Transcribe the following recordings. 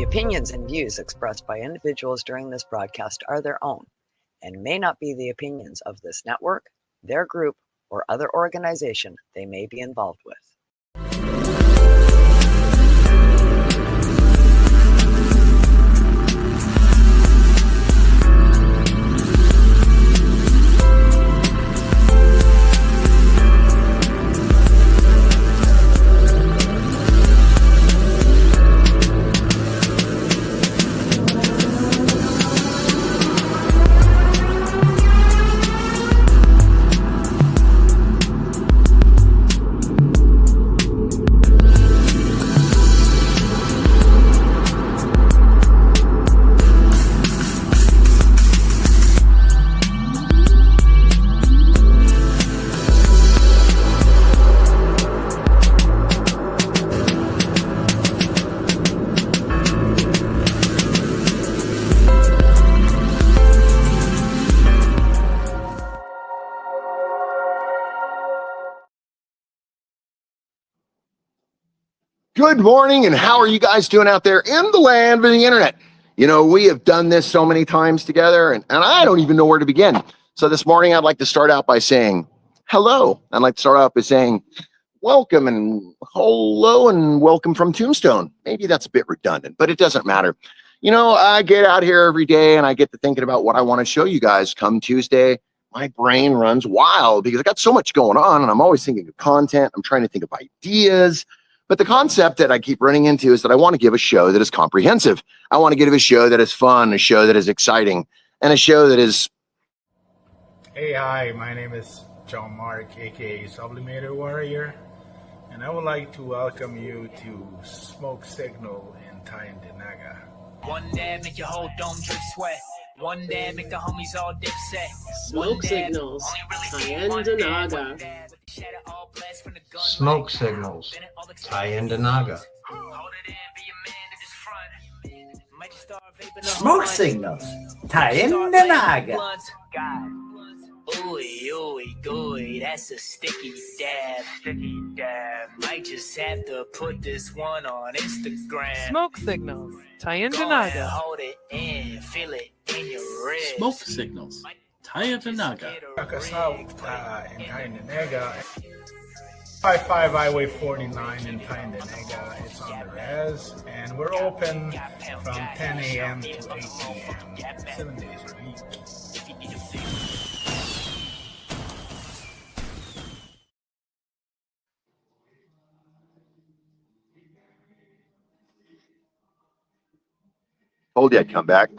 The opinions and views expressed by individuals during this broadcast are their own and may not be the opinions of this network, their group, or other organization they may be involved with. Good morning, and how are you guys doing out there in the land of the internet? You know, we have done this so many times together, and I don't even know where to begin. So this morning, I'd like to start out by saying hello. I'd like to start out by saying welcome and hello and welcome from Tombstone. Maybe that's a bit redundant, but it doesn't matter. You know, I get out here every day, and I get to thinking about what I want to show you guys. Come Tuesday, my brain runs wild because I got so much going on, and I'm always thinking of content. I'm trying to think of ideas. But the concept that I keep running into is that I want to give a show that is comprehensive. I want to give a show that is fun, a show that is exciting, and a show that is... Hey, hi, my name is John Mark, aka Sublimator Warrior, and I would like to welcome you to Smoke Signal in Tyendinaga. One dab make your whole dome drip sweat. One dab make the homies all dip set. Smoke Signals, Tyendinaga. Smoke Signals, Tyendinaga. Smoke Signals, Tyendinaga. Ooey, ooey, gooey, that's a sticky dab. Might just have to put this one on Instagram. Smoke Signals, Tyendinaga. Hold it in, feel it in your wrist. Smoke Signals, Tyendinaga. Check us out in Tyendinaga. 55 Highway 49 in Tyendinaga. It's on the res, and we're open from 10 a.m. to 8 p.m. 7 days a week. Told you I'd come back.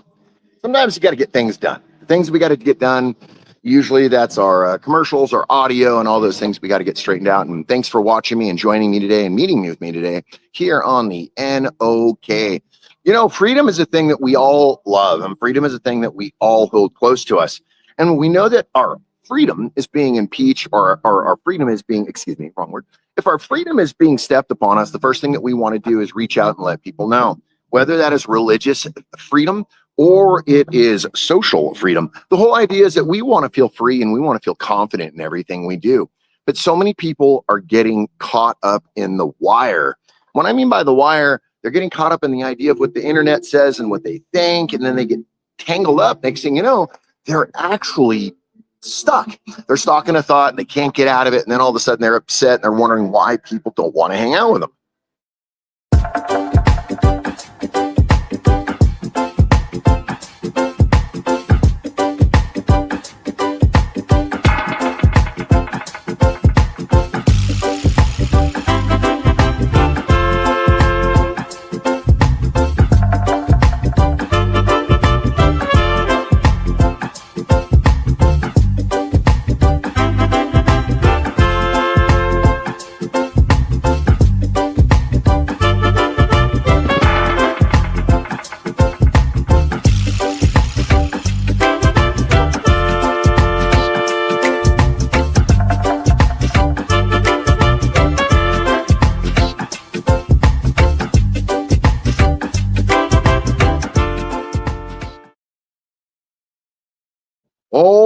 Sometimes you got to get things done. The things we got to get done, usually that's our commercials, our audio, and all those things we got to get straightened out. And thanks for watching me and joining me today and meeting me with me today here on the NOK. You know, freedom is a thing that we all love, and freedom is a thing that we all hold close to us. And we know that our freedom is being impeached, or our freedom is being, excuse me, wrong word. If our freedom is being stepped upon us, the first thing that we want to do is reach out and let people know. Whether that is religious freedom or it is social freedom, the whole idea is that we want to feel free and we want to feel confident in everything we do. But so many people are getting caught up in the wire. What I mean by the wire, they're getting caught up in the idea of what the internet says and what they think, and then they get tangled up. Next thing you know, they're actually stuck. They're stuck in a thought and they can't get out of it. And then all of a sudden they're upset and they're wondering why people don't want to hang out with them.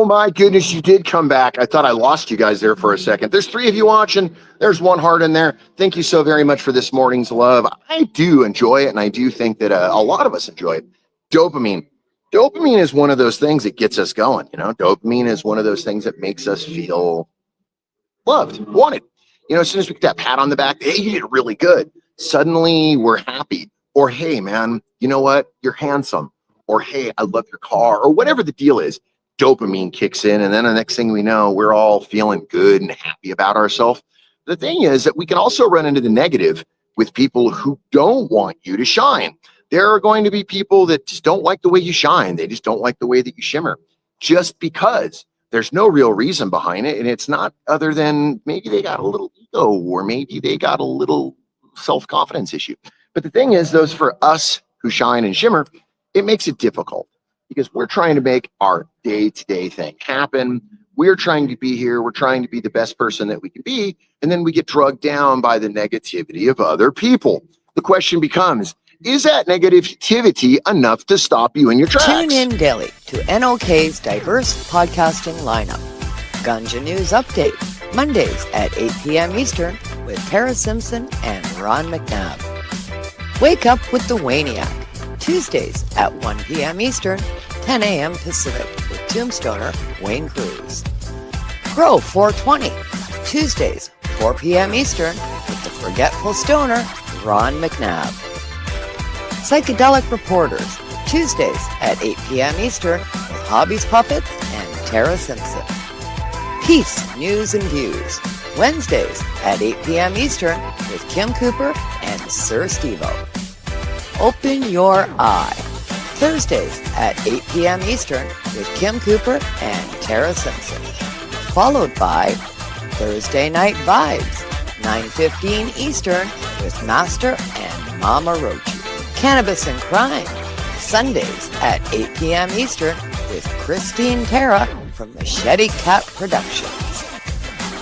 my goodness, you did come back. I thought I lost you guys there for a second. There's 3 of you watching. There's 1 heart in there. Thank you so very much for this morning's love. I do enjoy it, and I do think that a lot of us enjoy it. Dopamine. Dopamine is one of those things that gets us going. Dopamine is one of those things that makes us feel loved, wanted. As soon as we get that pat on the back, hey, you did really good. Suddenly we're happy. Or, hey, man, you know what? You're handsome. Or, hey, I love your car. Or whatever the deal is. Dopamine kicks in, and then the next thing we know, we're all feeling good and happy about ourselves. The thing is that we can also run into the negative with people who don't want you to shine. There are going to be people that just don't like the way you shine. They just don't like the way that you shimmer, just because there's no real reason behind it. And it's not other than maybe they got a little ego, or maybe they got a little self-confidence issue. But the thing is, those for us who shine and shimmer, it makes it difficult, because we're trying to make our day-to-day thing happen. We're trying to be here. We're trying to be the best person that we can be. And then we get drugged down by the negativity of other people. The question becomes, is that negativity enough to stop you in your tracks? Tune in daily to NOK's diverse podcasting lineup. Ganja News Update, Mondays at 8 p.m. Eastern with Tara Simpson and Ron McNabb. Wake up with the Wayniac, Tuesdays at 1 p.m. Eastern, 10 a.m. Pacific with Tombstoner Wayne Cruz. Crow 420, Tuesdays, 4 p.m. Eastern with the Forgetful Stoner Ron McNabb. Psychedelic Reporters, Tuesdays at 8 p.m. Eastern with Hobbies Puppets and Tara Simpson. Peace, News and Views, Wednesdays at 8 p.m. Eastern with Kim Cooper and Sir Steve-O. Open Your Eye, Thursdays at 8 p.m. Eastern with Kim Cooper and Tara Simpson. Followed by Thursday Night Vibes, 9:15 Eastern with Master and Mama Roach. Cannabis and Crime, Sundays at 8 p.m. Eastern with Christine Terra from Machete Cat Productions.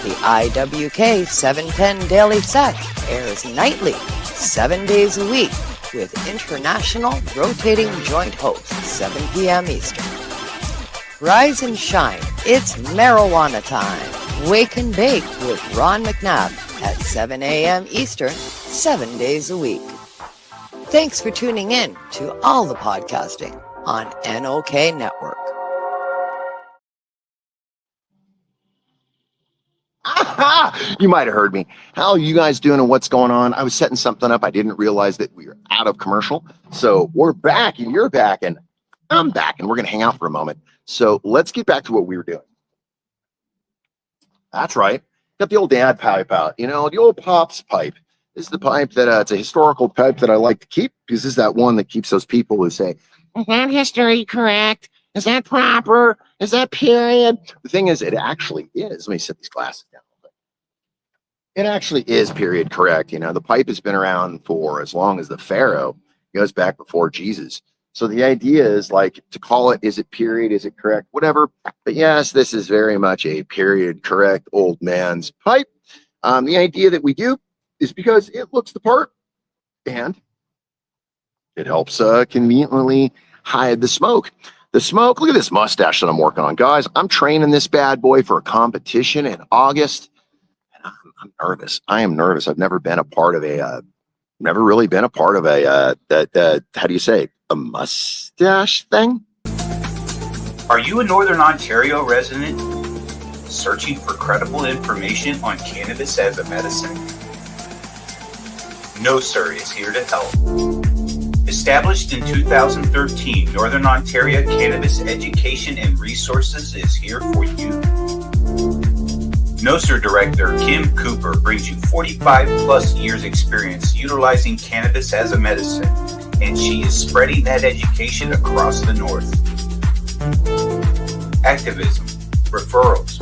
The IWK 710 Daily Set airs nightly, 7 days a week, with international rotating joint hosts, 7 p.m. Eastern. Rise and shine, it's marijuana time. Wake and bake with Ron McNabb at 7 a.m. Eastern, 7 days a week. Thanks for tuning in to all the podcasting on NOK Network. You might have heard me. How are you guys doing and what's going on? I was setting something up. I didn't realize that we were out of commercial. So we're back, and you're back, and I'm back, and we're going to hang out for a moment. So let's get back to what we were doing. That's right. Got the old dad pipe out, the old Pop's pipe. This is the pipe that it's a historical pipe that I like to keep, because this is that one that keeps those people who say, is that history correct? Is that proper? Is that period? The thing is, it actually is. Let me set these glasses down a little bit. It actually is period correct. The pipe has been around for as long as the Pharaoh. It goes back before Jesus. So the idea is like to call it, is it period? Is it correct? Whatever. But yes, this is very much a period correct old man's pipe. The idea that we do is because it looks the part and it helps conveniently hide the smoke. The smoke, look at this mustache that I'm working on. Guys, I'm training this bad boy for a competition in August. And I'm nervous. I am nervous. I've never been a part of never really been a part of how do you say, a mustache thing? Are you a Northern Ontario resident searching for credible information on cannabis as a medicine? No Sir is here to help. Established in 2013, Northern Ontario Cannabis Education and Resources is here for you. No Sir Director Kim Cooper brings you 45 plus years experience utilizing cannabis as a medicine, and she is spreading that education across the North. Activism, referrals,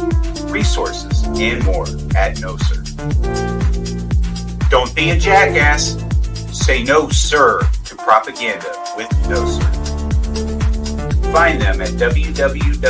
resources, and more at No Sir. Don't be a jackass. Say no, sir, to propaganda with No Sir. Find them at www.nocer.ca.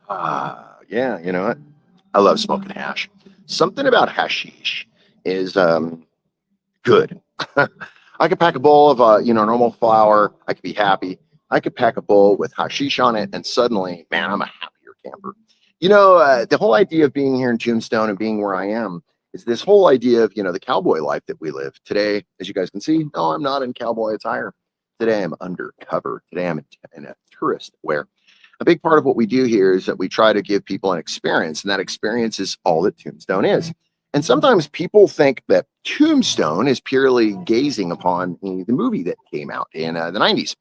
Yeah, you know what? I love smoking hash. Something about hashish is good. I could pack a bowl of normal flour. I could be happy. I could pack a bowl with hashish on it, and suddenly, man, I'm a happier camper. The whole idea of being here in Tombstone and being where I am is this whole idea of the cowboy life that we live today. As you guys can see, no, I'm not in cowboy attire. Today I'm undercover. Today I'm in a tourist wear. A big part of what we do here is that we try to give people an experience, and that experience is all that Tombstone is. And sometimes people think that Tombstone is purely gazing upon the movie that came out in the 90s.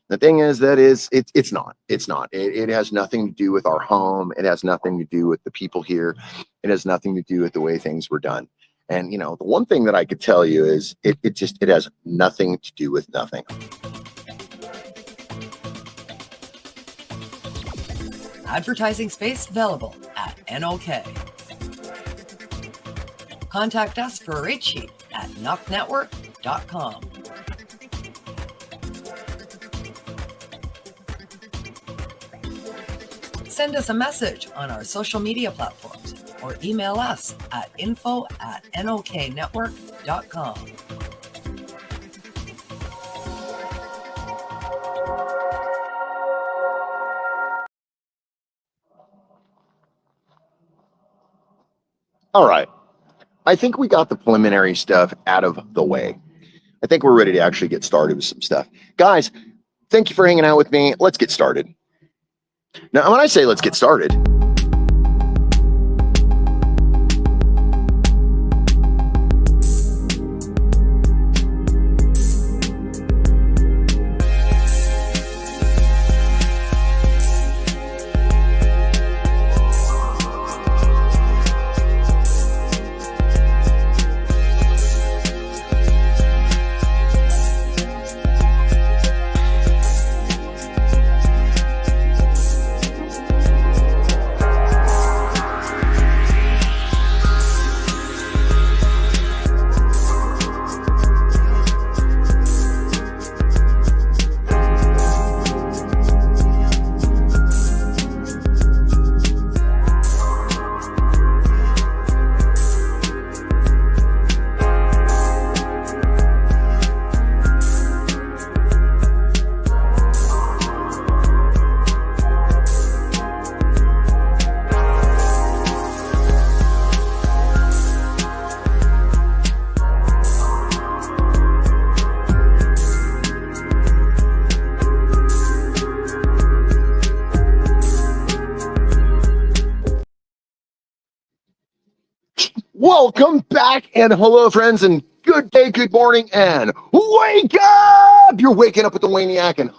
The thing is that it's not. It's not. It has nothing to do with our home. It has nothing to do with the people here. It has nothing to do with the way things were done. And the one thing that I could tell you is it has nothing to do with nothing. Advertising space available at NOK. Contact us for a rate sheet at knocknetwork.com. Send us a message on our social media platforms or email us at info@knocknetwork.com. All right. I think we got the preliminary stuff out of the way. I think we're ready to actually get started with some stuff. Guys, thank you for hanging out with me. Let's get started. Now, when I say let's get started, welcome back, and hello, friends, and good day, good morning, and wake up! You're waking up with the Wayniac, and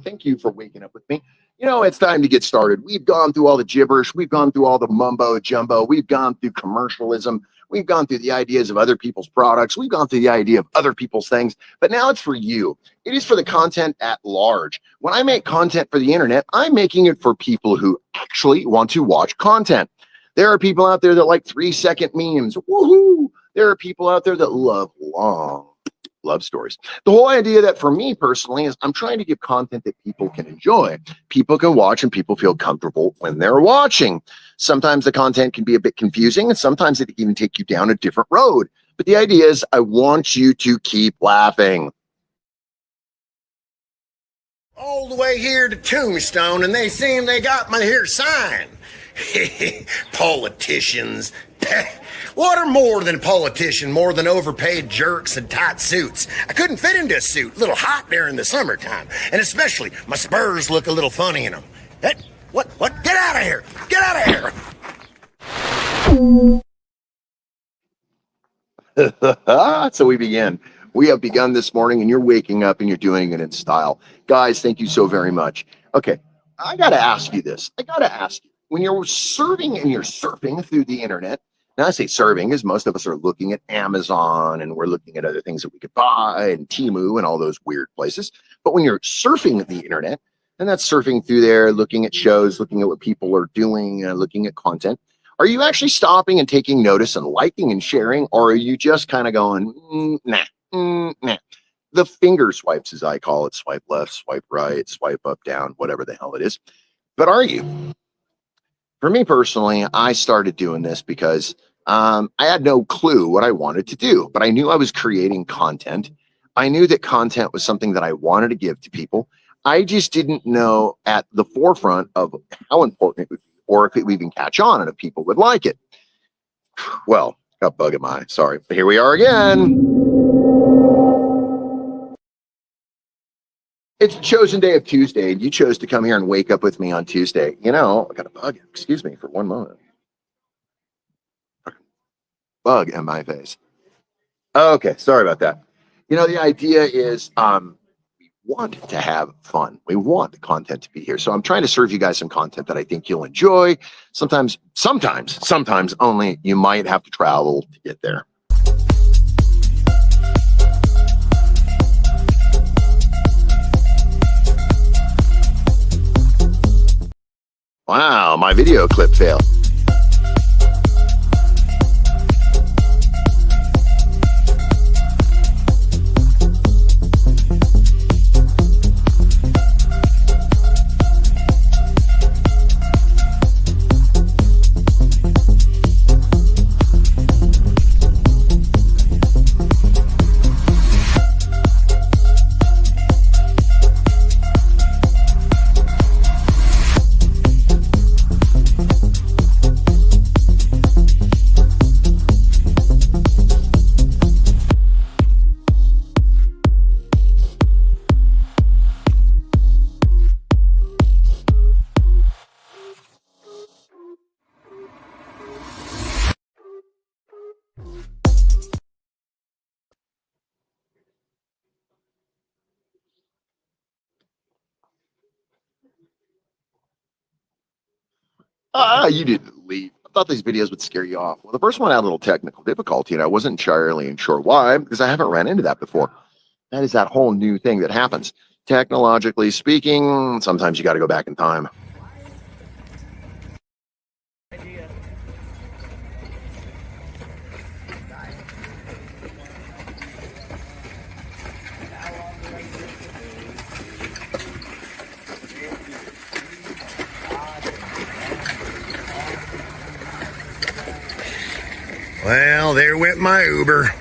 thank you for waking up with me. It's time to get started. We've gone through all the gibberish. We've gone through all the mumbo jumbo. We've gone through commercialism. We've gone through the ideas of other people's products. We've gone through the idea of other people's things, but now it's for you. It is for the content at large. When I make content for the internet, I'm making it for people who actually want to watch content. There are people out there that like 3-second memes. Woohoo! There are people out there that love long love stories. The whole idea that for me personally is I'm trying to give content that people can enjoy, people can watch, and people feel comfortable when they're watching. Sometimes the content can be a bit confusing, and sometimes it can even take you down a different road. But the idea is I want you to keep laughing. All the way here to Tombstone, and they seem they got my here sign. Politicians. What are more than politician, more than overpaid jerks and tight suits? I couldn't fit into a suit, a little hot there in the summertime, and especially my spurs look a little funny in them. What? Get out of here! Get out of here! So we begin. We have begun this morning, and you're waking up and you're doing it in style. Guys, thank you so very much. Okay, I got to ask you this. When you're serving and you're surfing through the internet, now I say serving as most of us are looking at Amazon and we're looking at other things that we could buy and Temu and all those weird places. But when you're surfing the internet, and that's surfing through there, looking at shows, looking at what people are doing, looking at content, are you actually stopping and taking notice and liking and sharing, or are you just kind of going, nah? The finger swipes, as I call it, swipe left, swipe right, swipe up, down, whatever the hell it is. But are you? For me personally, I started doing this because I had no clue what I wanted to do, but I knew I was creating content. I knew that content was something that I wanted to give to people. I just didn't know at the forefront of how important it would be, or if it would even catch on and if people would like it. Well, got bug in my eye, sorry, but here we are again. It's the chosen day of Tuesday, and you chose to come here and wake up with me on Tuesday. You know, I got a bug. Excuse me for one moment. Bug in my face. Okay, sorry about that. You know, the idea is we want to have fun. We want the content to be here. So I'm trying to serve you guys some content that I think you'll enjoy. Sometimes only you might have to travel to get there. Wow, my video clip failed. You didn't leave. I thought these videos would scare you off. Well, the first one had a little technical difficulty, and I wasn't entirely sure why, because I haven't ran into that before. That is that whole new thing that happens. Technologically speaking, sometimes you got to go back in time. Well, there went my Uber.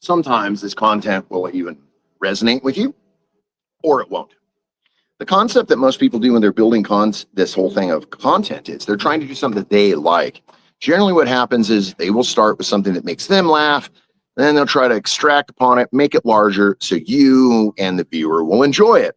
Sometimes this content will even resonate with you, or it won't. The concept that most people do when they're building this whole thing of content is they're trying to do something that they like. Generally what happens is they will start with something that makes them laugh, then they'll try to extract upon it, make it larger, so you and the viewer will enjoy it.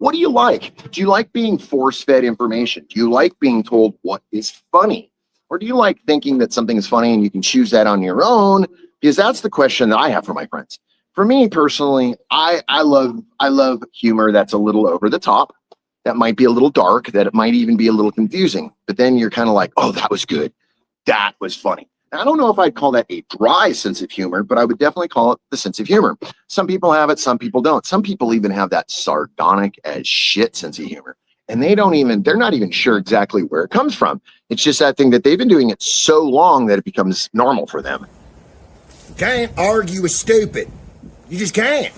What do you like? Do you like being force-fed information? Do you like being told what is funny? Or do you like thinking that something is funny and you can choose that on your own? Because that's the question that I have for my friends. For me personally, I love humor that's a little over the top, that might be a little dark, that it might even be a little confusing. But then you're kind of like, oh, that was good. That was funny. Now, I don't know if I'd call that a dry sense of humor, but I would definitely call it the sense of humor. Some people have it, some people don't. Some people even have that sardonic as shit sense of humor. And they're not even sure exactly where it comes from. It's just that thing that they've been doing it so long that it becomes normal for them. You can't argue with stupid. You just can't.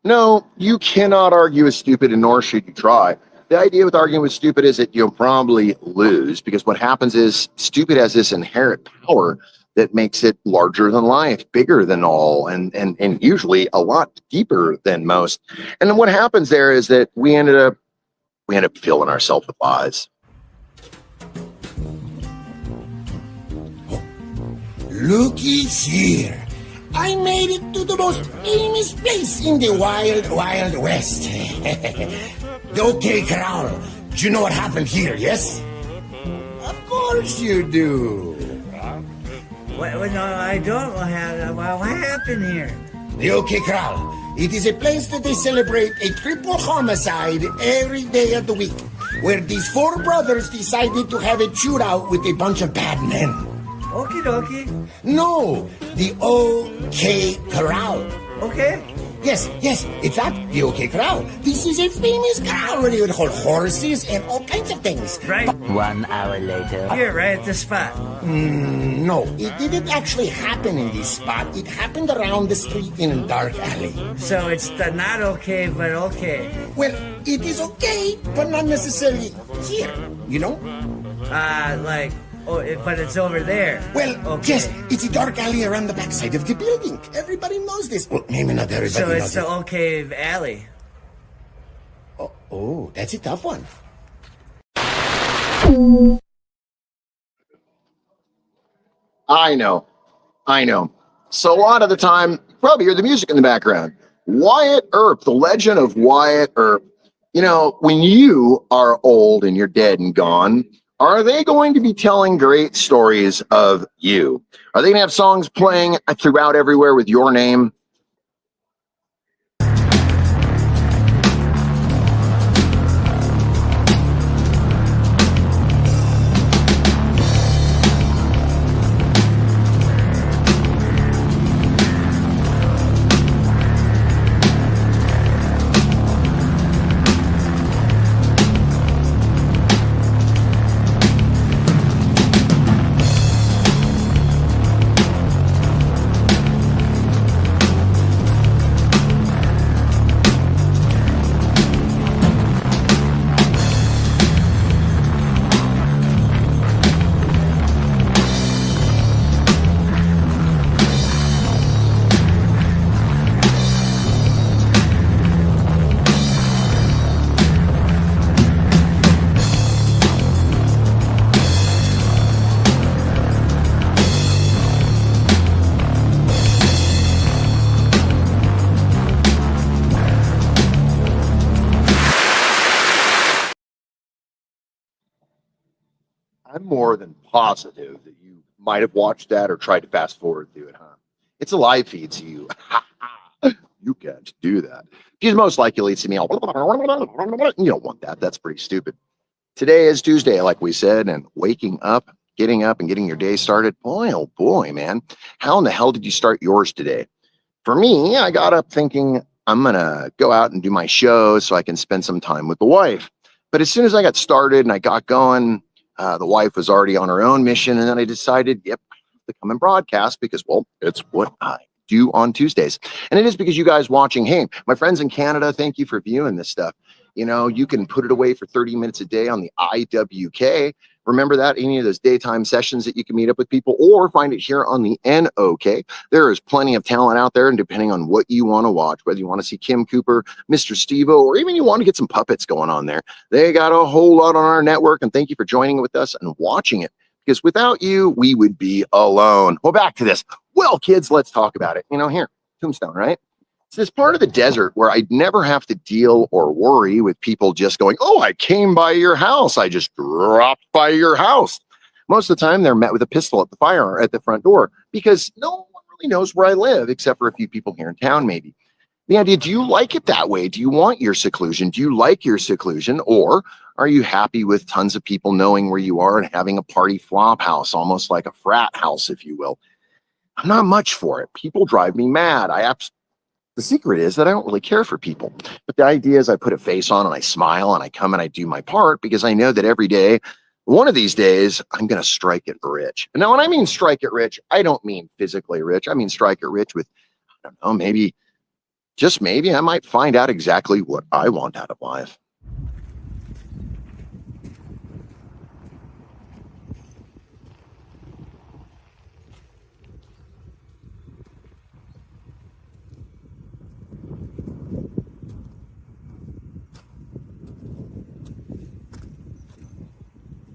No, you cannot argue with stupid, and nor should you try. The idea with arguing with stupid is that you'll probably lose, because what happens is stupid has this inherent power that makes it larger than life, bigger than all, and usually a lot deeper than most. And then what happens there is that we end up filling ourselves with lies. Looky here. I made it to the most famous place in the wild, wild west. The OK Corral. Do you know what happened here, yes? Of course you do. Well, no, I don't. What happened here? The OK Corral. It is a place that they celebrate a triple homicide every day of the week, where these four brothers decided to have a shootout with a bunch of bad men. Okie dokie. No, the OK Corral. Okay. Yes, it's that, the OK Corral. This is a famous corral where they would hold horses and all kinds of things. Right? 1 hour later. You're right at the spot. No, it didn't actually happen in this spot. It happened around the street in a dark alley. So it's the not okay, but okay. Well, it is okay, but not necessarily here, you know? But it's over there. Well, okay. Yes, it's a dark alley around the backside of the building. Everybody knows this. Well, maybe not everybody So knows it's the okay alley. Oh, that's a tough one. I know. So a lot of the time, you probably hear the music in the background. Wyatt Earp, the legend of Wyatt Earp. You know, when you are old and you're dead and gone, are they going to be telling great stories of you? Are they going to have songs playing throughout everywhere with your name? I'm more than positive that you might have watched that or tried to fast forward through it, huh? It's a live feed, so you can't do that. Because most likely it's me all, you don't want that. That's pretty stupid. Today is Tuesday, like we said, and waking up, getting up and getting your day started. Boy, oh boy, man. How in the hell did you start yours today? For me, I got up thinking I'm going to go out and do my show so I can spend some time with the wife. But as soon as I got started and I got going, the wife was already on her own mission. And then I decided, I have to come and broadcast because, well, it's what I do on Tuesdays. And it is because you guys watching, hey, my friends in Canada, thank you for viewing this stuff. You know, you can put it away for 30 minutes a day on the IWK. Remember that, any of those daytime sessions that you can meet up with people, or find it here on the NOK. There is plenty of talent out there, and depending on what you want to watch, whether you want to see Kim Cooper, Mr. Steve-O, or even you want to get some puppets going on there, they got a whole lot on our network, and thank you for joining with us and watching it, because without you, we would be alone. Well, back to this. Well, kids, let's talk about it. You know, here, Tombstone, right? It's this part of the desert where I'd never have to deal or worry with people just going, oh, I came by your house. I just dropped by your house. Most of the time, they're met with a pistol at the front door, because no one really knows where I live, except for a few people here in town, maybe. The idea, do you like it that way? Do you want your seclusion? Do you like your seclusion? Or are you happy with tons of people knowing where you are and having a party flop house, almost like a frat house, if you will? I'm not much for it. People drive me mad. The secret is that I don't really care for people. But the idea is I put a face on and I smile and I come and I do my part, because I know that every day, one of these days, I'm going to strike it rich. And now when I mean strike it rich, I don't mean physically rich. I mean strike it rich with, I don't know, maybe, just maybe I might find out exactly what I want out of life.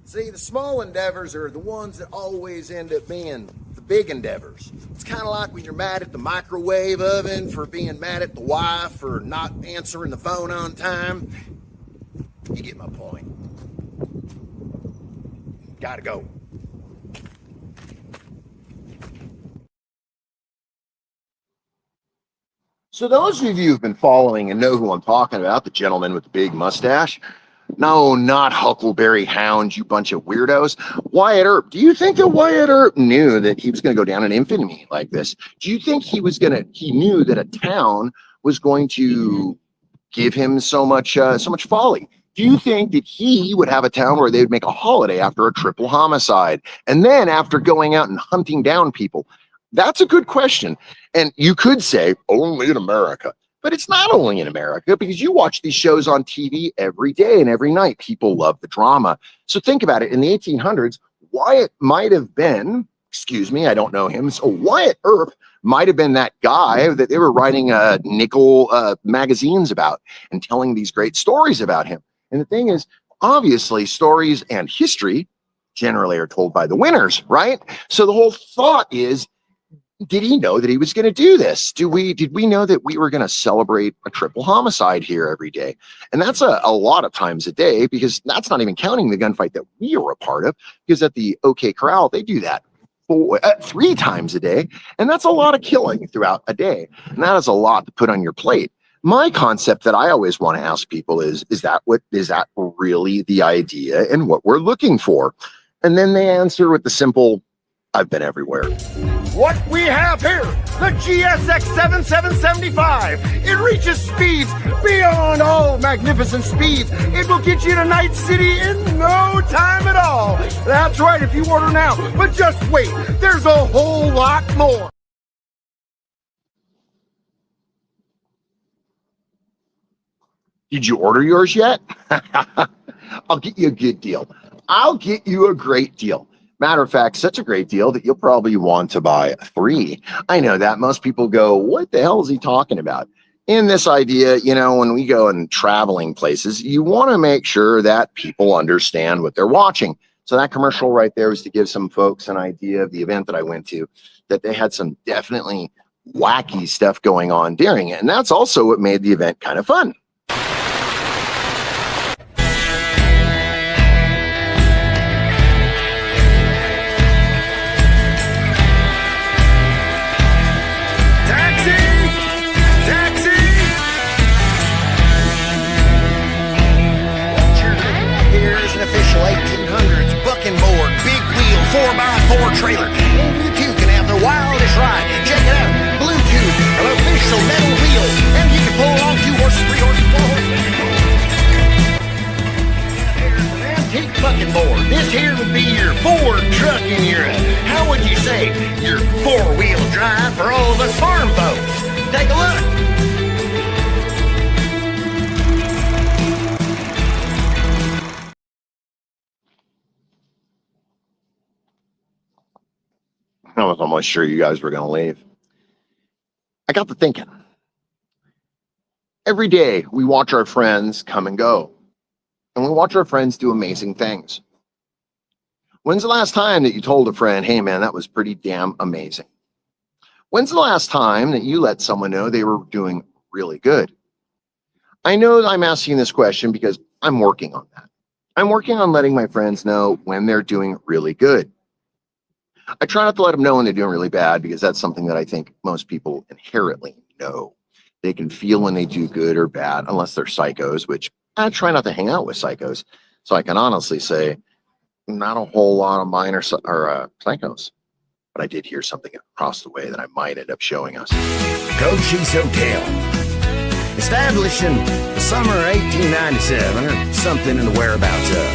See, the small endeavors are the ones that always end up being the big endeavors. It's kind of like when you're mad at the microwave oven for being mad at the wife for not answering the phone on time. You get my point. Gotta go. So those of you who've been following and know who I'm talking about, the gentleman with the big mustache. No, not Huckleberry Hound, you bunch of weirdos. Wyatt Earp. Do you think that Wyatt Earp knew that he was going to go down in infamy like this? Do you think he knew that a town was going to give him so much folly? Do you think that he would have a town where they would make a holiday after a triple homicide, and then after going out and hunting down people? That's a good question. And you could say only in America, but it's not only in America, because you watch these shows on TV every day and every night. People love the drama. So think about it. In the 1800s, Wyatt might have been, excuse me, I don't know him. So Wyatt Earp might have been that guy that they were writing nickel magazines about and telling these great stories about him. And the thing is, obviously, stories and history generally are told by the winners, right? So the whole thought is, did he know that he was going to do this? Did we know that we were going to celebrate a triple homicide here every day? And that's a lot of times a day, because that's not even counting the gunfight that we were a part of, because at the OK Corral, they do that 3 times a day. And that's a lot of killing throughout a day. And that is a lot to put on your plate. My concept that I always want to ask people is that really the idea and what we're looking for? And then they answer with the simple, I've been everywhere. What we have here, the GSX 7775. It reaches speeds beyond all magnificent speeds. It will get you to Night City in no time at all. That's right, if you order now. But just wait, there's a whole lot more. Did you order yours yet? I'll get you a good deal. I'll get you a great deal. Matter of fact, such a great deal that you'll probably want to buy 3. I know that most people go, what the hell is he talking about? In this idea, when we go and traveling places, you want to make sure that people understand what they're watching. So that commercial right there was to give some folks an idea of the event that I went to, that they had some definitely wacky stuff going on during it. And that's also what made the event kind of fun. Official 1800s bucking board, big wheel, 4x4 trailer. And you too can have the wildest ride. Check it out, Bluetooth, an official metal wheel. And you can pull along 2 horses, 3 horses, 4 horses. Here's an antique bucking board. This here would be your Ford truck in your, how would you say, your 4-wheel drive for all of us farm folks. Take a look. I was almost sure you guys were going to leave. I got to thinking. Every day we watch our friends come and go, and we watch our friends do amazing things. When's the last time that you told a friend, hey man, that was pretty damn amazing? When's the last time that you let someone know they were doing really good? I know I'm asking this question because I'm working on that. I'm working on letting my friends know when they're doing really good. I try not to let them know when they're doing really bad, because that's something that I think most people inherently know. They can feel when they do good or bad, unless they're psychos, which I try not to hang out with psychos. So I can honestly say not a whole lot of mine are psychos. But I did hear something across the way that I might end up showing us. Cochise Hotel. Established in the summer of 1897, or something in the whereabouts of.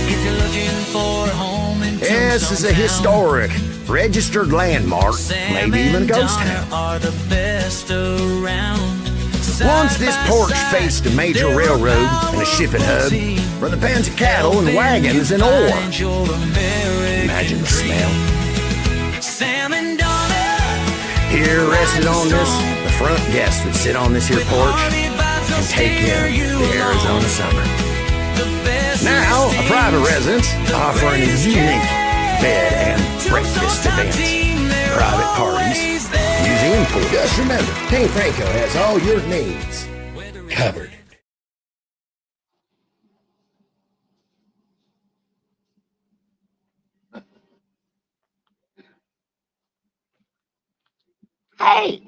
If you're looking for a home, this is a historic, registered landmark, maybe even a ghost town. Once this porch faced a major railroad and a shipping hub for the pens of cattle and wagons and ore. Imagine the smell. Here rested on this, the front guest would sit on this here porch and take in the Arizona summer. Now, a private residence offering a unique bed and breakfast events, private parties, museum tours. Just remember, Team Franco has all your needs covered. Hey!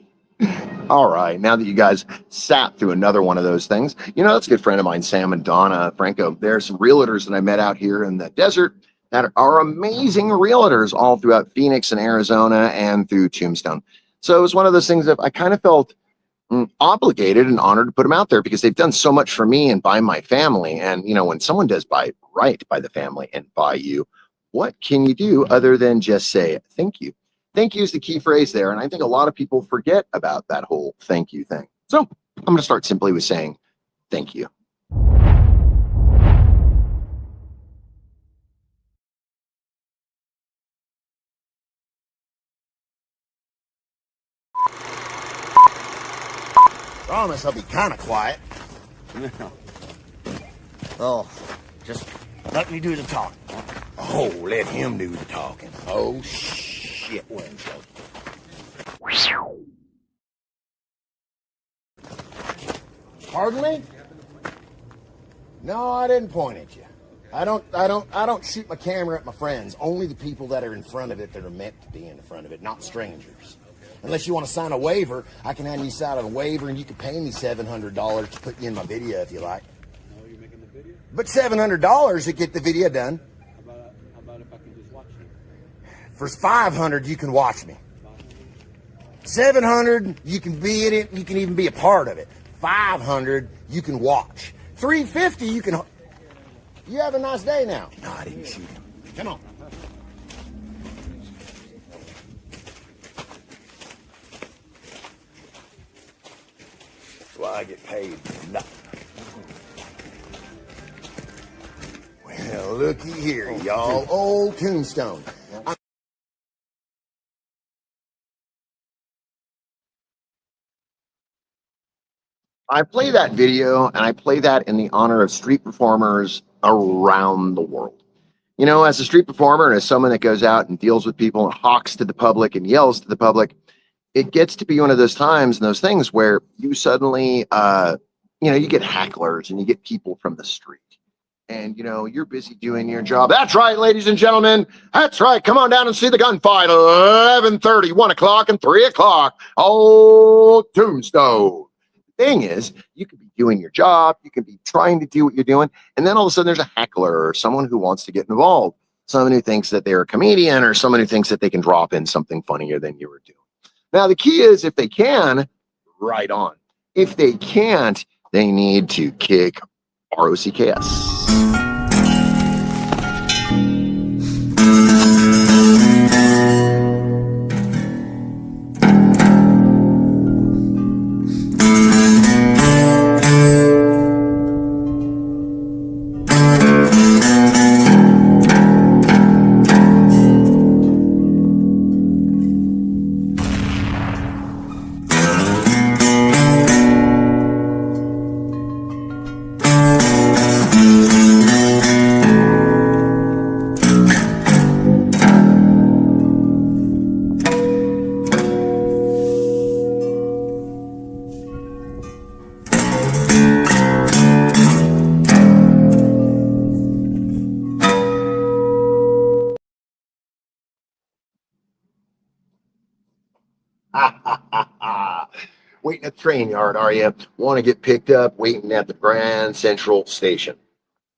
All right, now that you guys sat through another one of those things, that's a good friend of mine, Sam and Donna Franco. There are some realtors that I met out here in the desert that are amazing realtors all throughout Phoenix and Arizona and through Tombstone. So it was one of those things that I kind of felt obligated and honored to put them out there because they've done so much for me and by my family. And, when someone does right by the family and by you, what can you do other than just say thank you? Thank you is the key phrase there. And I think a lot of people forget about that whole thank you thing. So I'm going to start simply with saying thank you. Promise I'll be kind of quiet. Oh, just let me do the talking. Oh, let him do the talking. Oh, shit, Winslow. Pardon me? No, I didn't point at you. I don't shoot my camera at my friends. Only the people that are in front of it that are meant to be in the front of it, not strangers. Unless you want to sign a waiver, I can have you sign a waiver and you can pay me $700 to put you in my video if you like. No, you're making the video? But $700 to get the video done. How about if I can just watch you? For $500, you can watch me. $700, you can be in it. You can even be a part of it. $500, you can watch. $350, you can. You have a nice day now. No, I didn't shoot him. Come on. Well, I get paid for nothing. Well, looky here, y'all. Old Tombstone. I play that video and I play that in the honor of street performers around the world. As a street performer and as someone that goes out and deals with people and hawks to the public and yells to the public, it gets to be one of those times and those things where you suddenly, you get hecklers and you get people from the street and, you're busy doing your job. That's right, ladies and gentlemen. That's right. Come on down and see the gunfight. 11:30, 1 o'clock and 3 o'clock. Old Tombstone. The thing is, you could be doing your job. You could be trying to do what you're doing. And then all of a sudden there's a heckler or someone who wants to get involved. Someone who thinks that they're a comedian or someone who thinks that they can drop in something funnier than you were doing. Now, the key is if they can, right on. If they can't, they need to kick ROCKS. Waiting at the train yard, are you? Want to get picked up waiting at the Grand Central Station?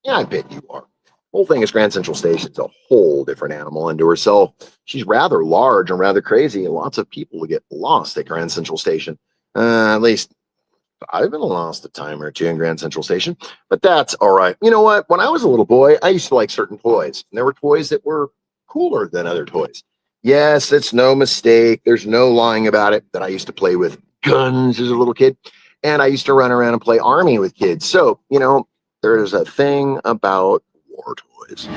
Yeah, I bet you are. Whole thing is Grand Central Station's a whole different animal unto herself. She's rather large and rather crazy, and lots of people get lost at Grand Central Station. At least I've been lost a time or two in Grand Central Station, but that's all right. You know what? When I was a little boy, I used to like certain toys, and there were toys that were cooler than other toys. Yes, it's no mistake. There's no lying about it that I used to play with guns as a little kid, and I used to run around and play army with kids. So, there's a thing about war toys.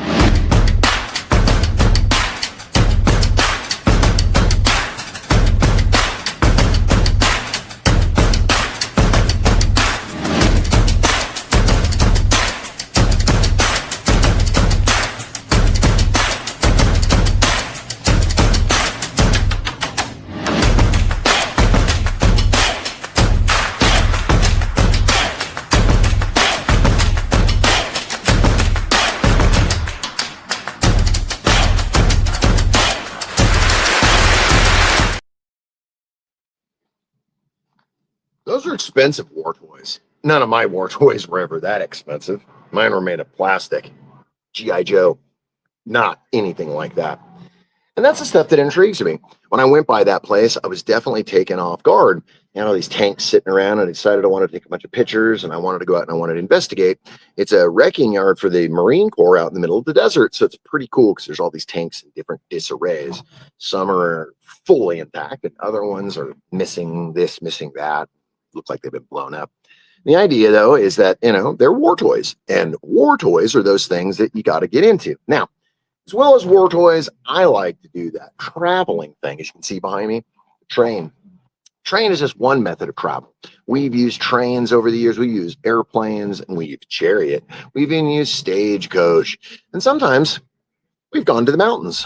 Those are expensive war toys. None of my war toys were ever that expensive. Mine were made of plastic. G.I. Joe, not anything like that. And that's the stuff that intrigues me. when I went by that place, I was definitely taken off guard. All these tanks sitting around, and I decided I wanted to take a bunch of pictures, and I wanted to go out and I wanted to investigate. It's a wrecking yard for the Marine Corps out in the middle of the desert. So it's pretty cool because there's all these tanks in different disarrays. Some are fully intact, and other ones are missing this, missing that. Look like they've been blown up. The idea, though, is that, they're war toys, and war toys are those things that you got to get into. Now, as well as war toys, I like to do that traveling thing. As you can see behind me, train. Train is just one method of travel. We've used trains over the years. We use airplanes, and we use chariot. We've even used stagecoach. And sometimes we've gone to the mountains.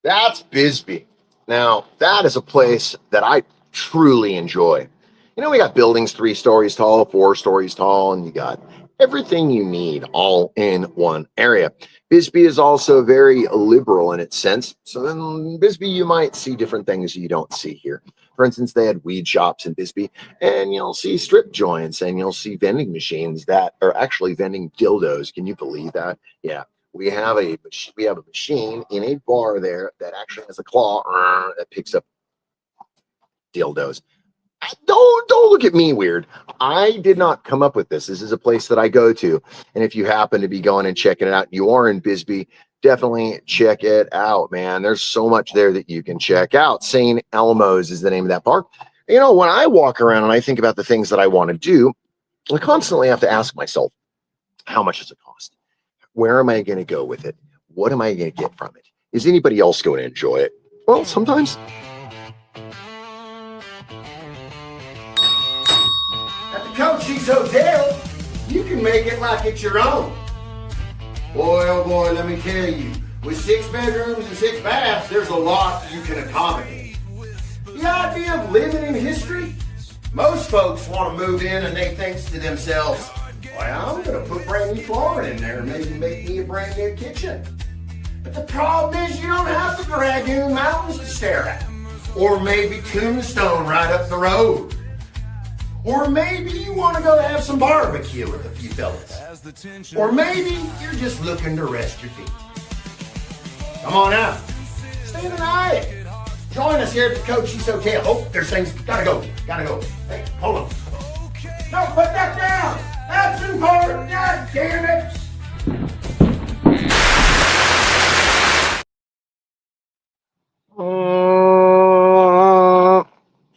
That's Bisbee. Now, that is a place that I truly enjoy. We got buildings 3 stories tall, 4 stories tall, and you got everything you need all in one area. Bisbee is also very liberal in its sense. So in Bisbee, you might see different things you don't see here. For instance, they had weed shops in Bisbee, and you'll see strip joints, and you'll see vending machines that are actually vending dildos. Can you believe that? Yeah. We have a machine in a bar there that actually has a claw that picks up dildos. Don't look at me weird. I did not come up with this. This is a place that I go to. And if you happen to be going and checking it out, you are in Bisbee, definitely check it out, man. There's so much there that you can check out. St. Elmo's is the name of that park. When I walk around and I think about the things that I want to do, I constantly have to ask myself, how much does it cost? Where am I going to go with it? What am I going to get from it? Is anybody else going to enjoy it? Well, sometimes. At the Cochise Hotel, you can make it like it's your own. Boy, oh boy, let me tell you, with 6 bedrooms and 6 baths, there's a lot you can accommodate. The idea of living in history? Most folks want to move in and they think to themselves, well, I'm going to put brand new flooring in there and maybe make me a brand new kitchen. But the problem is you don't have the Dragoon Mountains to stare at. Or maybe Tombstone right up the road. Or maybe you want to go have some barbecue with a few fellas. Or maybe you're just looking to rest your feet. Come on out. Stay the night. Join us here at the Cochise Hotel. Oh, there's things. Gotta go. Hey, hold on. No, put that down. That's important. God damn it.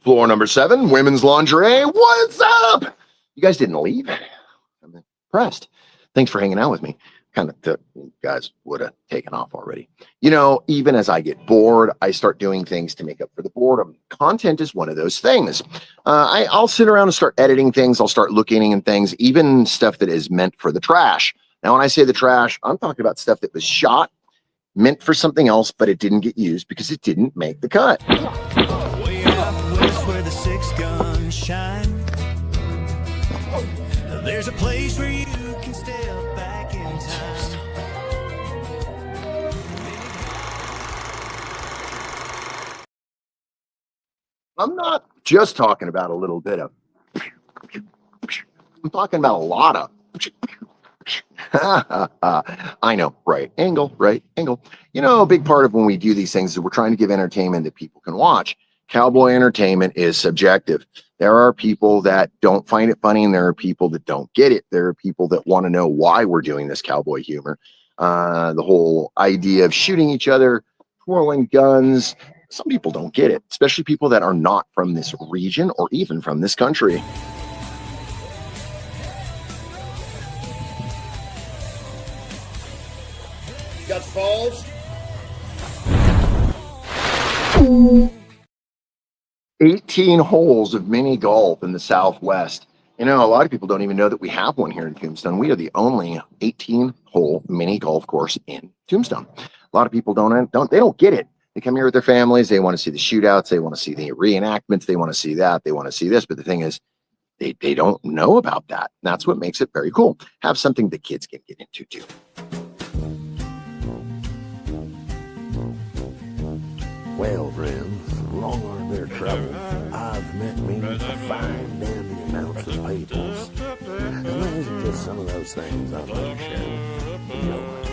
Floor number 7, women's lingerie. What's up? You guys didn't leave? I'm impressed. Thanks for hanging out with me. Kind of thought you guys would have taken off already. Even as I get bored, I start doing things to make up for the boredom. Content is one of those things. I'll sit around and start editing things. I'll start looking at things, even stuff that is meant for the trash. Now, when I say the trash, I'm talking about stuff that was shot, meant for something else, but it didn't get used because it didn't make the cut. Way out west where the 6 guns shine, there's a place where you can step back in time. I'm not just talking about a little bit of, I'm talking about a lot of. I know, right angle. A big part of when we do these things is we're trying to give entertainment that people can watch. Cowboy entertainment is subjective. There are people that don't find it funny, and there are people that don't get it. There are people that want to know why we're doing this cowboy humor. The whole idea of shooting each other twirling guns. Some people don't get it, especially people that are not from this region or even from this country. Got falls? 18 holes of mini golf in the Southwest. You know, a lot of people don't even know that we have one here in Tombstone. We are the only 18-hole mini golf course in Tombstone. A lot of people don't get it. They come here with their families. They want to see the shootouts. They want to see the reenactments. They want to see that. They want to see this. But the thing is, they don't know about that. That's what makes it very cool. Have something the kids can get into too. Well, friends, long are their troubles. I've met me a fine dandy amounts of peoples. And those are just some of those things I'd like to share. Enjoy.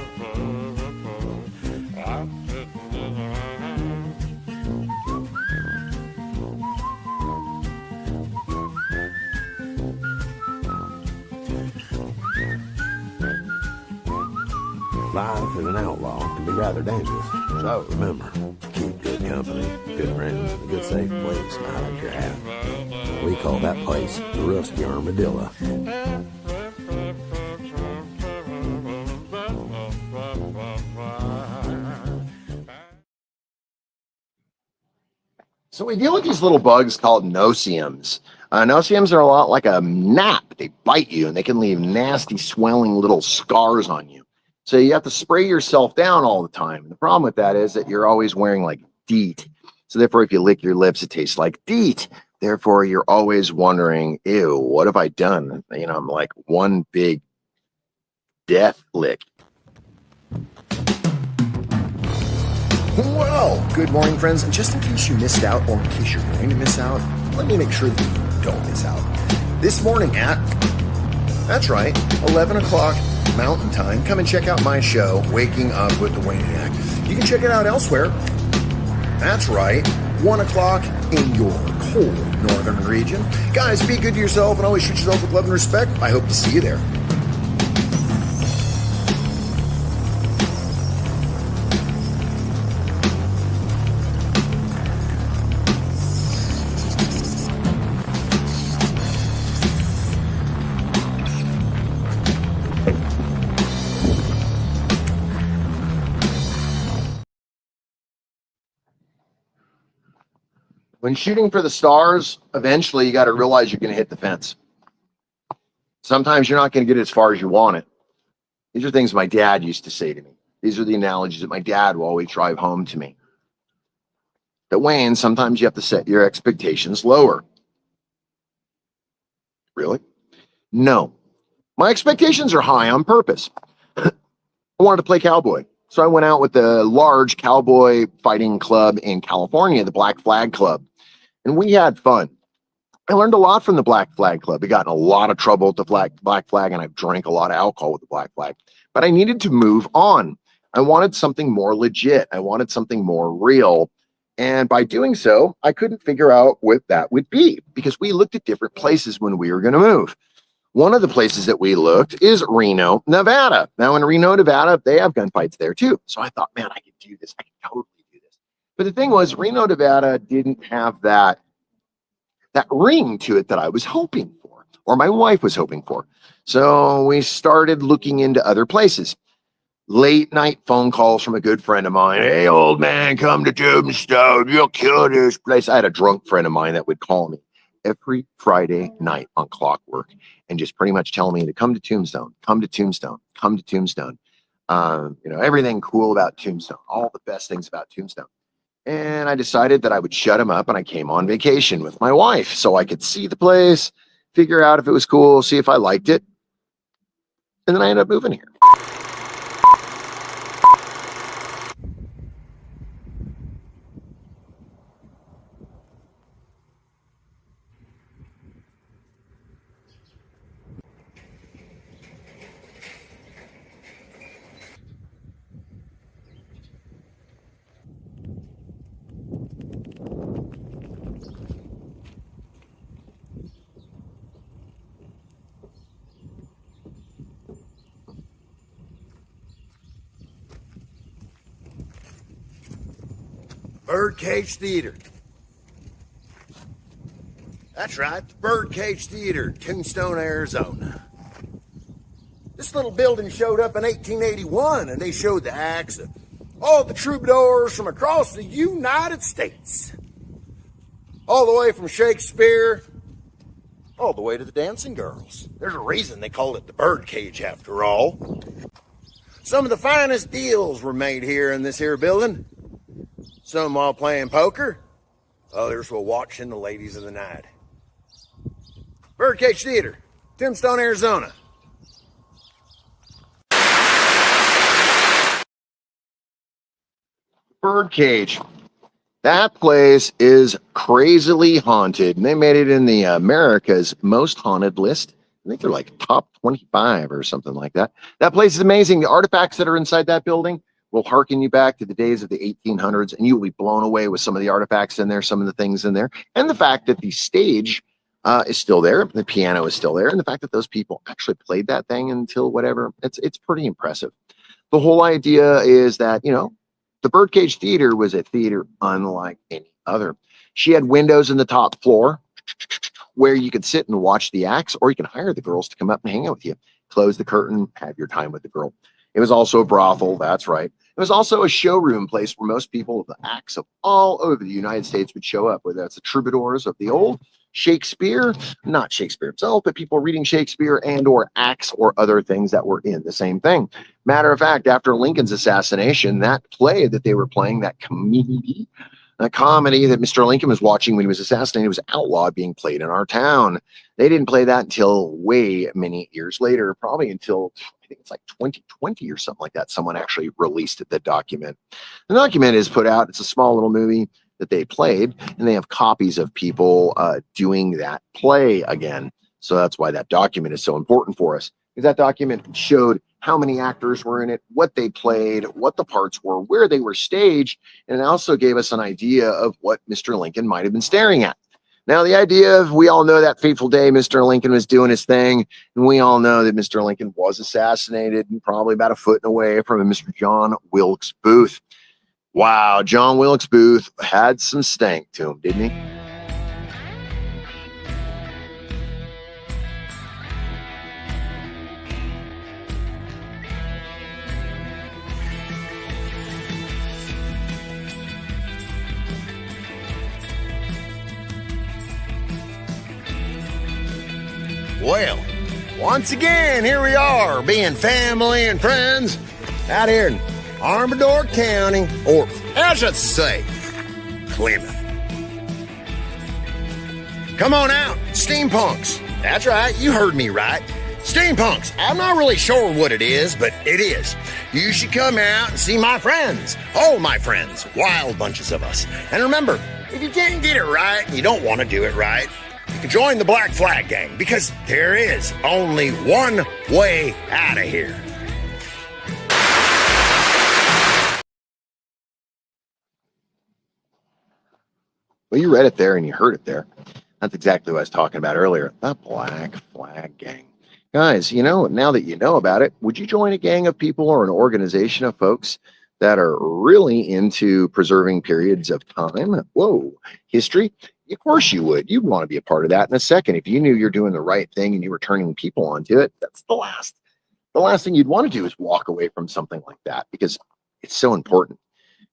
Life as an outlaw can be rather dangerous. So remember, keep good company, good friends, a good safe place to hide your hat. We call that place the Rusty Armadillo. So we deal with these little bugs called no-see-ums. No-see-ums are a lot like a gnat. They bite you and they can leave nasty swelling little scars on you. So you have to spray yourself down all the time. And the problem with that is that you're always wearing like DEET. So therefore, if you lick your lips, it tastes like DEET. Therefore, you're always wondering, ew, what have I done? You know, I'm like one big death lick. Well, good morning, friends. And just in case you missed out, or in case you're going to miss out, let me make sure that you don't miss out. This morning that's right, 11 o'clock Mountain Time, come and check out my show, Waking Up with the Wayniac. You can check it out elsewhere. That's right, 1 o'clock in your cold northern region. Guys, be good to yourself and always treat yourself with love and respect. I hope to see you there. When shooting for the stars, eventually you got to realize you're going to hit the fence. Sometimes you're not going to get as far as you want it. These are things my dad used to say to me. These are the analogies that my dad will always drive home to me. That Wayne, sometimes you have to set your expectations lower. Really? No. My expectations are high on purpose. I wanted to play cowboy. So I went out with the large cowboy fighting club in California, the Black Flag Club. And we had fun. I learned a lot from the Black Flag Club. I got in a lot of trouble with the Black Flag, and I drank a lot of alcohol with the Black Flag. But I needed to move on. I wanted something more legit. I wanted something more real. And by doing so, I couldn't figure out what that would be because we looked at different places when we were going to move. One of the places that we looked is Reno, Nevada. Now in Reno, Nevada, they have gunfights there too. So I thought, man, I could do this. I could totally do this. But the thing was, Reno, Nevada didn't have that ring to it that I was hoping for, or my wife was hoping for. So we started looking into other places. Late night phone calls from a good friend of mine. Hey, old man, come to Tombstone. You'll kill this place. I had a drunk friend of mine that would call me every Friday night on clockwork and just pretty much tell me to come to Tombstone, come to Tombstone, come to Tombstone. Everything cool about Tombstone, all the best things about Tombstone. And I decided that I would shut him up, and I came on vacation with my wife so I could see the place, figure out if it was cool, see if I liked it. And then I ended up moving here. Birdcage Theater. That's right, the Birdcage Theater, Tombstone, Arizona. This little building showed up in 1881, and they showed the acts of all the troubadours from across the United States. All the way from Shakespeare, all the way to the dancing girls. There's a reason they call it the Birdcage, after all. Some of the finest deals were made here in this here building. Some while playing poker, others while watching the ladies of the night. Birdcage Theater, Tombstone, Arizona. Birdcage. That place is crazily haunted, and they made it in the America's Most Haunted list. I think they're like top 25 or something like that. That place is amazing. The artifacts that are inside that building will harken you back to the days of the 1800s, and you will be blown away with some of the artifacts in there, some of the things in there, and the fact that the stage is still there, the piano is still there, and the fact that those people actually played that thing until whatever, it's pretty impressive. The whole idea is that, you know, the Birdcage Theater was a theater unlike any other. She had windows in the top floor where you could sit and watch the acts, or you can hire the girls to come up and hang out with you. Close the curtain, have your time with the girl. It was also a brothel, that's right. It was also a showroom place where most people, the acts of all over the United States would show up, whether that's the troubadours of the old, Shakespeare, not Shakespeare himself, but people reading Shakespeare and or acts or other things that were in the same thing. Matter of fact, after Lincoln's assassination, that play that they were playing, that comedy that Mr. Lincoln was watching when he was assassinated, was outlawed being played in our town. They didn't play that until way many years later, probably until I think it's like 2020 or something like that. Someone actually released the document. The document is put out. It's a small little movie that they played, and they have copies of people doing that play again. So that's why that document is so important for us, because that document showed how many actors were in it, what they played, what the parts were, where they were staged, and it also gave us an idea of what Mr. Lincoln might have been staring at. Now, the idea of, we all know that fateful day Mr. Lincoln was doing his thing, and we all know that Mr. Lincoln was assassinated and probably about a foot away from a Mr. John Wilkes Booth. Wow, John Wilkes Booth had some stank to him, didn't he? Well, once again, here we are, being family and friends out here in Armador County, or as I should say, Plymouth. Come on out, steampunks. That's right, you heard me right. Steampunks. I'm not really sure what it is, but it is. You should come out and see my friends. All my friends. Wild bunches of us. And remember, if you can't get it right and you don't want to do it right, you can join the Black Flag Gang, because there is only one way out of here. Well, you read it there and you heard it there. That's exactly what I was talking about earlier. The Black Flag Gang. Guys, you know, now that you know about it, would you join a gang of people or an organization of folks that are really into preserving periods of time? Whoa, history? Of course you would. You'd want to be a part of that in a second. If you knew you're doing the right thing and you were turning people onto it, that's the last thing you'd want to do is walk away from something like that, because it's so important.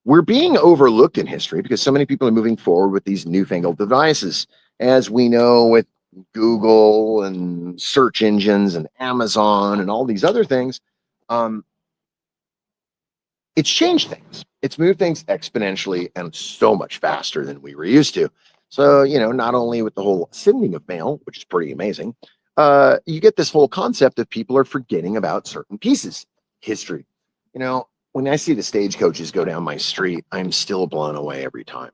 We're being overlooked in history because so many people are moving forward with these newfangled devices. As we know, with Google and search engines and Amazon and all these other things, it's changed things. It's moved things exponentially and so much faster than we were used to. So, you know, not only with the whole sending of mail, which is pretty amazing, you get this whole concept of people are forgetting about certain pieces, history. You know, when I see the stagecoaches go down my street, I'm still blown away every time.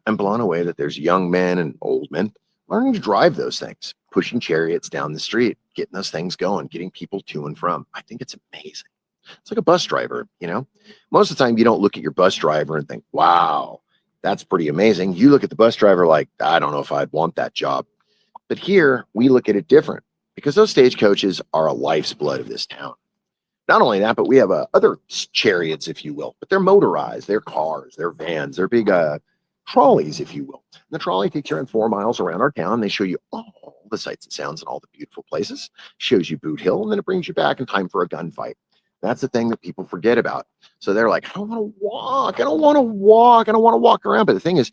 I'm blown away that there's young men and old men learning to drive those things, pushing chariots down the street, getting those things going, getting people to and from. I think it's amazing. It's like a bus driver, you know. Most of the time you don't look at your bus driver and think, wow, that's pretty amazing. You look at the bus driver like, I don't know if I'd want that job. But here we look at it different, because those stagecoaches are a life's blood of this town. Not only that, but we have other chariots, if you will, but they're motorized. They're cars, they're vans, they're big trolleys, if you will. And the trolley takes you around 4 miles around our town. They show you all the sights and sounds and all the beautiful places, shows you Boot Hill, and then it brings you back in time for a gunfight. That's the thing that people forget about. So they're like, I don't want to walk. I don't want to walk. I don't want to walk around. But the thing is,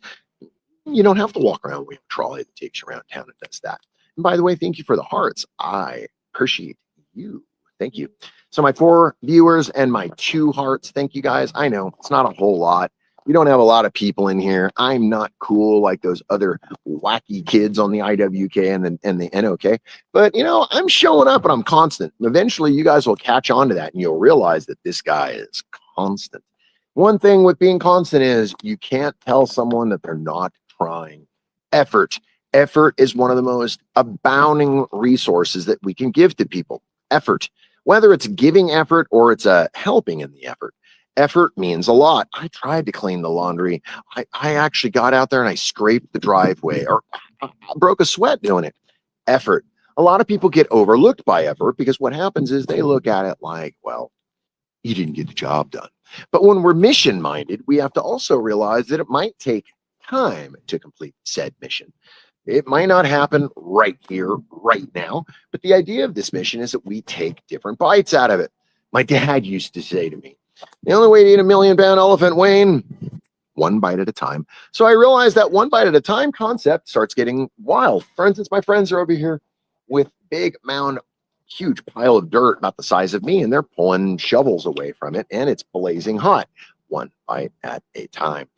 you don't have to walk around. We have a trolley that takes you around town and does that. And by the way, thank you for the hearts. I appreciate you. Thank you. So my 4 viewers and my 2 hearts. Thank you guys. I know it's not a whole lot. We don't have a lot of people in here. I'm not cool like those other wacky kids on the IWK and the NOK. But, you know, I'm showing up and I'm constant. Eventually, you guys will catch on to that and you'll realize that this guy is constant. One thing with being constant is you can't tell someone that they're not trying. Effort. Effort is one of the most abounding resources that we can give to people. Effort. Whether it's giving effort or it's helping in the effort. Effort means a lot. I tried to clean the laundry. I actually got out there and I scraped the driveway or I broke a sweat doing it. Effort. A lot of people get overlooked by effort because what happens is they look at it like, well, you didn't get the job done. But when we're mission minded, we have to also realize that it might take time to complete said mission. It might not happen right here, right now, but the idea of this mission is that we take different bites out of it. My dad used to say to me, the only way to eat a 1,000,000-pound elephant, Wayne, 1 bite at a time. So I realized that 1 bite at a time concept starts getting wild. For instance, my friends are over here with big mound, huge pile of dirt about the size of me, and they're pulling shovels away from it, and it's blazing hot. 1 bite at a time.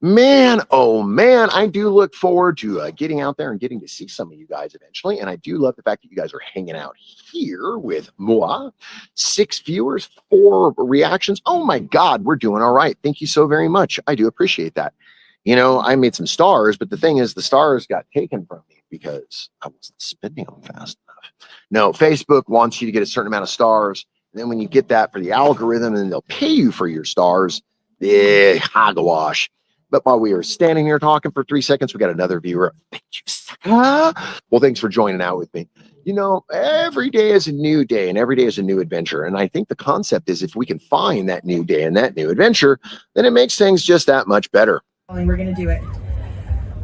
Man, oh man, I do look forward to getting out there and getting to see some of you guys eventually. And I do love the fact that you guys are hanging out here with moi. 6 viewers, 4 reactions. Oh my God, we're doing all right. Thank you so very much. I do appreciate that. You know, I made some stars, but the thing is the stars got taken from me because I wasn't spending them fast enough. No, Facebook wants you to get a certain amount of stars. And then when you get that for the algorithm, and they'll pay you for your stars, hogwash. But while we were standing here talking for 3 seconds, we got another viewer. Thank you, sucker. Well, thanks for joining out with me. You know, every day is a new day and every day is a new adventure. And I think the concept is if we can find that new day and that new adventure, then it makes things just that much better. And we're going to do it.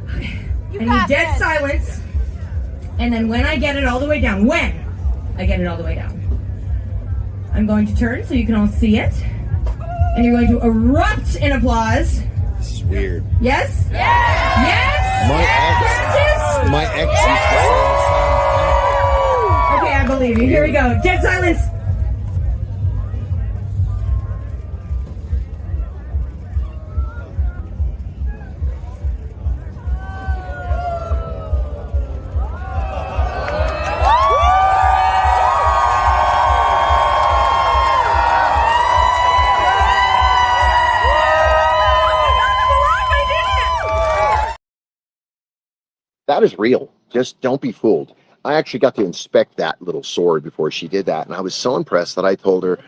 I need dead silence. And then when I get it all the way down, I'm going to turn so you can all see it. And you're going to erupt in applause. This is weird. Yes? Yes! Yes! My ex used to say the same thing. Okay, I believe you. Here we go. Dead silence. That is real. Just don't be fooled. I actually got to inspect that little sword before she did that. And I was so impressed that I told her,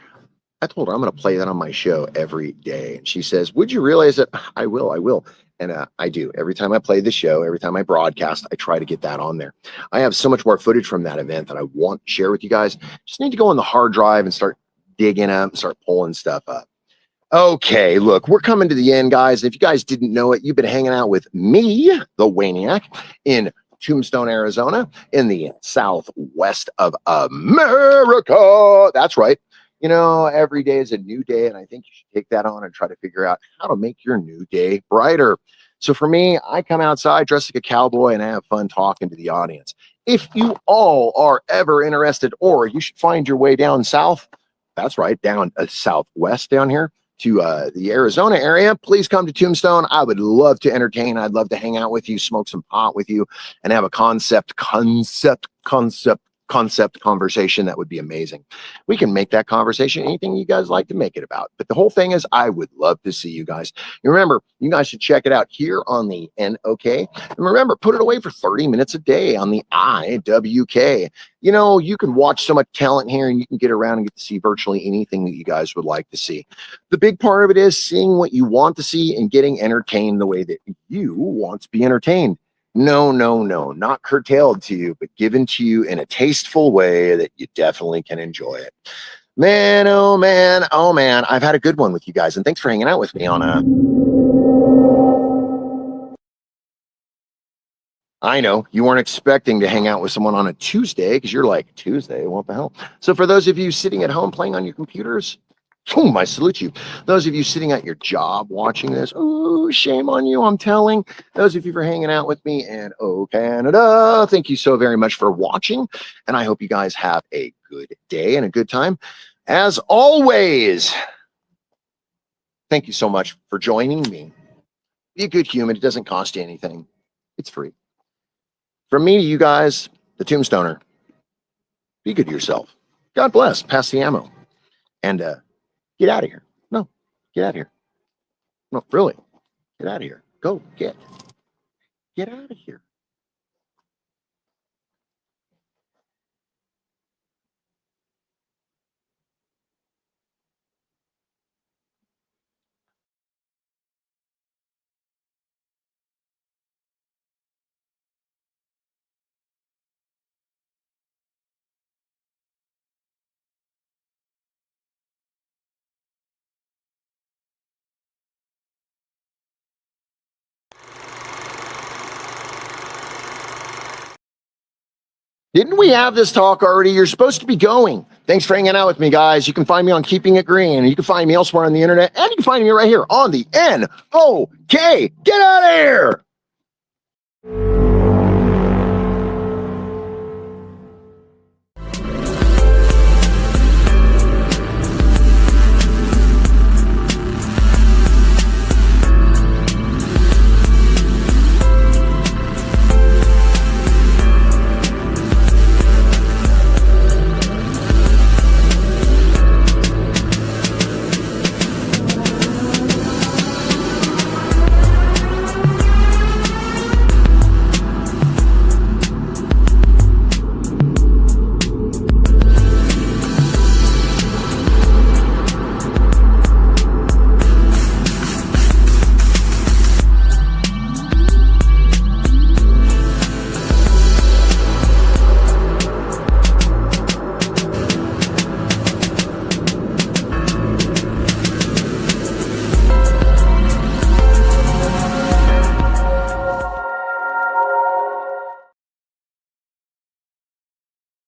I'm going to play that on my show every day. And she says, would you realize that? I will. And I do. Every time I play the show, every time I broadcast, I try to get that on there. I have so much more footage from that event that I want to share with you guys. Just need to go on the hard drive and start digging up and start pulling stuff up. Okay, look, we're coming to the end, guys. If you guys didn't know it, you've been hanging out with me, the Wayniac, in Tombstone, Arizona, in the southwest of America. That's right. You know, every day is a new day, and I think you should take that on and try to figure out how to make your new day brighter. So for me, I come outside dressed like a cowboy, and I have fun talking to the audience. If you all are ever interested, or you should find your way down south, that's right, down southwest down here, to the Arizona area, please come to Tombstone. I would love to entertain. I'd love to hang out with you, smoke some pot with you, and have a concept conversation. That would be amazing. We can make that conversation anything you guys like to make it about. But the whole thing is, I would love to see you guys. And remember, you guys should check it out here on the NOK. And remember, put it away for 30 minutes a day on the IWK. You know, you can watch so much talent here, and you can get around and get to see virtually anything that you guys would like to see. The big part of it is seeing what you want to see and getting entertained the way that you want to be entertained. No, not curtailed to you, but given to you in a tasteful way that you definitely can enjoy it. Man, oh man, oh man. I've had a good one with you guys, and thanks for hanging out with me on a... I know you weren't expecting to hang out with someone on a Tuesday because you're like, Tuesday, what the hell? So for those of you sitting at home playing on your computers, boom, I salute you. Those of you sitting at your job watching this, oh, shame on you, I'm telling. Those of you for hanging out with me, and oh, Canada, thank you so very much for watching. And I hope you guys have a good day and a good time. As always, thank you so much for joining me. Be a good human. It doesn't cost you anything. It's free. From me to you guys, the Tombstoner, be good to yourself. God bless. Pass the ammo. And get out of here. No, get out of here. No, really. Get out of here. Go, get out of here. Didn't we have this talk already? You're supposed to be going. Thanks for hanging out with me, guys. You can find me on Keeping It Green. You can find me elsewhere on the internet. And you can find me right here on the NOK. Get out of here!